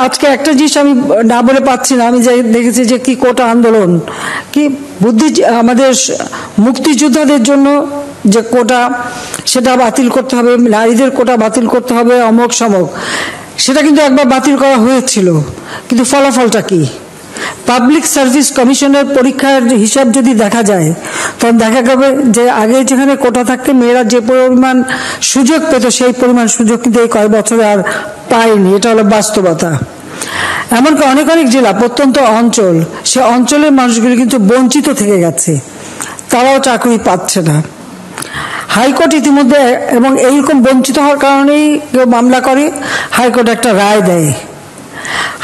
আজকে একটা জিনিস আমি না বলে পাচ্ছি না, আমি দেখেছি যে কি কোটা আন্দোলন, কি বুদ্ধি, আমাদের মুক্তিযোদ্ধাদের জন্য যে কোটা সেটা বাতিল করতে হবে, নারীদের কোটা বাতিল করতে হবে, অমক সমক, সেটা কিন্তু একবার বাতিল করা হয়েছিল, কিন্তু ফলাফলটা কি? পাবলিক সার্ভিস কমিশনের পরীক্ষার হিসাব যদি দেখা যায় তখন দেখা যাবে যে আগে যেখানে কোটা থাকতে মেয়েরা যে পরিমাণ সুযোগ পেত সেই পরিমাণ সুযোগ কিন্তু এই কয়েক বছরে আর পায়নি। এটা হলো বাস্তবতা। এমনকি অনেক অনেক জেলা, প্রত্যন্ত অঞ্চল, সে অঞ্চলের মানুষগুলি কিন্তু বঞ্চিত থেকে গেছে, তারাও চাকরি পাচ্ছে না। হাইকোর্ট ইতিমধ্যে, এবং এইরকম বঞ্চিত হওয়ার কারণেই কেউ মামলা করে, হাইকোর্ট একটা রায় দেয়।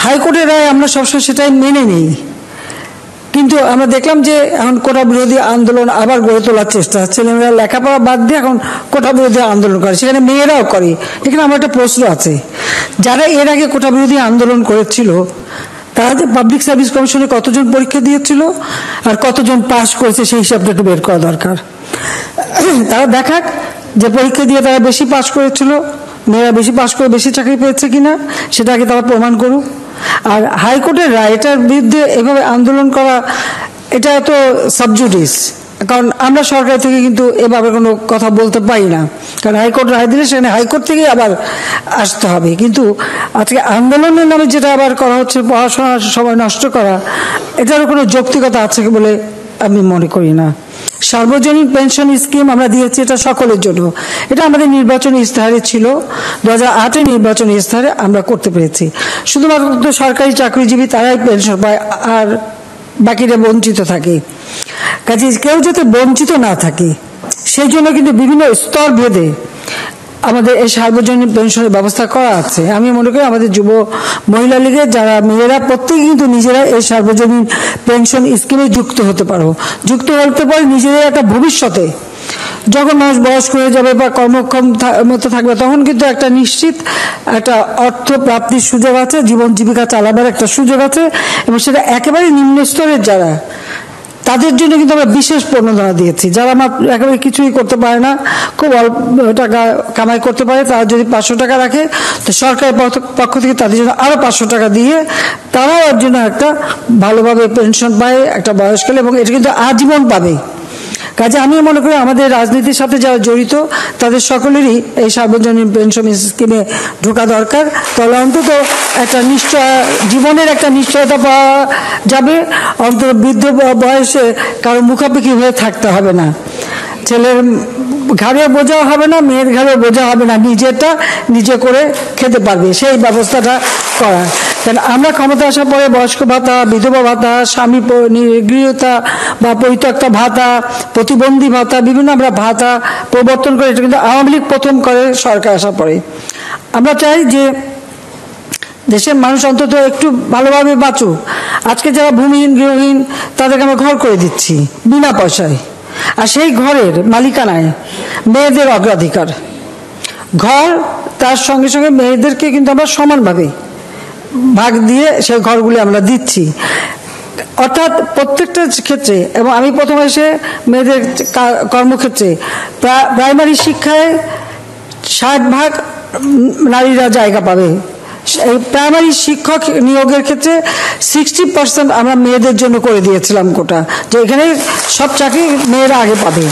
হাইকোর্টের রায় আমরা সবসময় সেটাই মেনে নিই, কিন্তু আমরা দেখলাম যে এখন কোটা বিরোধী আন্দোলন আবার গড়ে তোলার চেষ্টা, ছেলেমেয়েরা লেখাপড়া বাদ দিয়ে এখন কোটা বিরোধী আন্দোলন করে, সেখানে মেয়েরাও করে। এখানে আমার একটা প্রশ্ন আছে, যারা এর আগে কোটা বিরোধী আন্দোলন করেছিল তারা যে পাবলিক সার্ভিস কমিশনে কতজন পরীক্ষা দিয়েছিল আর কতজন পাশ করেছে সেই হিসাবটা একটু বের করা দরকার। তারা দেখাক যে পরীক্ষা দিয়ে তারা বেশি পাশ করেছিল, মেয়েরা বেশি পাশ করে বেশি চাকরি পেয়েছে কিনা, সেটা আগে তারা প্রমাণ করুক। আর হাইকোর্টের রায়, এটার বিরুদ্ধে এভাবে আন্দোলন করা, এটা তো সাবজুডিস, কারণ আমরা সরকার থেকে কিন্তু এভাবে কোনো কথা বলতে পারি না, কারণ হাইকোর্ট রায় দিলে সেখানে হাইকোর্ট থেকেই আবার আসতে হবে। কিন্তু আজকে আন্দোলনের নামে যেটা আবার করা হচ্ছে, পড়াশোনার সময় নষ্ট করা, এটারও কোনো যৌক্তিকতা আছে বলে আমি মনে করি না। সার্বজনীন পেনশন স্কিম আমরা দিয়েছি, এটা সকলের জন্য, এটা আমাদের নির্বাচনী ইস্তাহারে ছিল, 2008-এর নির্বাচনী ইস্তাহারে আমরা করতে পেরেছি। শুধুমাত্র সরকারি চাকরিজীবী তারাই পেনশন পায়, আর বাকিরা বঞ্চিত থাকে। কাজে কেউ যাতে বঞ্চিত না থাকে সেই জন্য কিন্তু বিভিন্ন স্তর ভেদে আমাদের এই সার্বজনীন পেনশনের ব্যবস্থা করা আছে। আমি মনে করি আমাদের যুব মহিলা লীগের যারা মেয়েরা প্রত্যেকে কিন্তু নিজেরা এই সার্বজনীন পেনশন স্কিমে যুক্ত হতে পারে, নিজেদের একটা ভবিষ্যতে যখন মানুষ বয়স্ক হয়ে যাবে বা কর্মক্ষম মতো থাকবে তখন কিন্তু একটা নিশ্চিত একটা অর্থ প্রাপ্তির সুযোগ আছে, জীবন জীবিকা চালাবার একটা সুযোগ আছে, এবং সেটা একেবারে নিম্ন স্তরের যারা, তাদের জন্য কিন্তু আমরা বিশেষ প্রণোদনা দিয়েছি। যারা আমার একেবারে কিছুই করতে পারে না, খুব অল্প টাকা কামাই করতে পারে, তারা যদি 500 টাকা রাখে তো সরকারের পক্ষ থেকে তাদের জন্য আরো 500 টাকা দিয়ে তারাও এর জন্য একটা ভালোভাবে পেনশন পায় একটা বয়সকালে, এবং এটা কিন্তু আজীবন পাবে। কাজে আমি মনে করি আমাদের রাজনীতির সাথে যারা জড়িত তাদের সকলেরই এই সার্বজনীন পেনশন স্কিমে ঢোকা দরকার। তাহলে অন্তত একটা জীবনের একটা নিশ্চয়তা পাওয়া যাবে, অন্তত বৃদ্ধ বয়সে কারো মুখাপেক্ষি হয়ে থাকতে হবে না, ছেলের ঘাড়ে বোঝা হবে না, মেয়ের ঘাড়ে বোঝা হবে না, নিজেরটা নিজে করে খেতে পারবে, সেই ব্যবস্থাটা করা। কারণ আমরা ক্ষমতা আসার পরে বয়স্ক ভাতা, বিধবা ভাতা, স্বামী গৃহীতা বা পরিত্যক্তা ভাতা, প্রতিবন্ধী ভাতা, বিভিন্ন আমরা ভাতা প্রবর্তন করে, এটা কিন্তু আওয়ামী লীগ প্রথম করে সরকার আসার পরে। আমরা চাই যে দেশের মানুষ অন্তত একটু ভালোভাবে বাঁচুক। আজকে যারা ভূমিহীন গৃহহীন তাদেরকে আমরা ঘর করে দিচ্ছি বিনা পয়সায়, আর সেই ঘরের মালিকানায় মেয়েদের অগ্রাধিকার, ঘর তার সঙ্গে সঙ্গে মেয়েদেরকে কিন্তু আমরা সমানভাবে ভাগ দিয়ে সেই ঘরগুলি আমরা দিচ্ছি। অর্থাৎ প্রত্যেকটা ক্ষেত্রে, এবং আমি প্রথম এসে মেয়েদের কর্মক্ষেত্রে প্রাইমারি শিক্ষায় 60% নারীরা জায়গা পাবে। এই প্রাইমারি শিক্ষক নিয়োগের ক্ষেত্রে 60% আমরা মেয়েদের জন্য করে দিয়েছিলাম কোটা, যে এখানে সব চাকরি মেয়েরা আগে পাবে।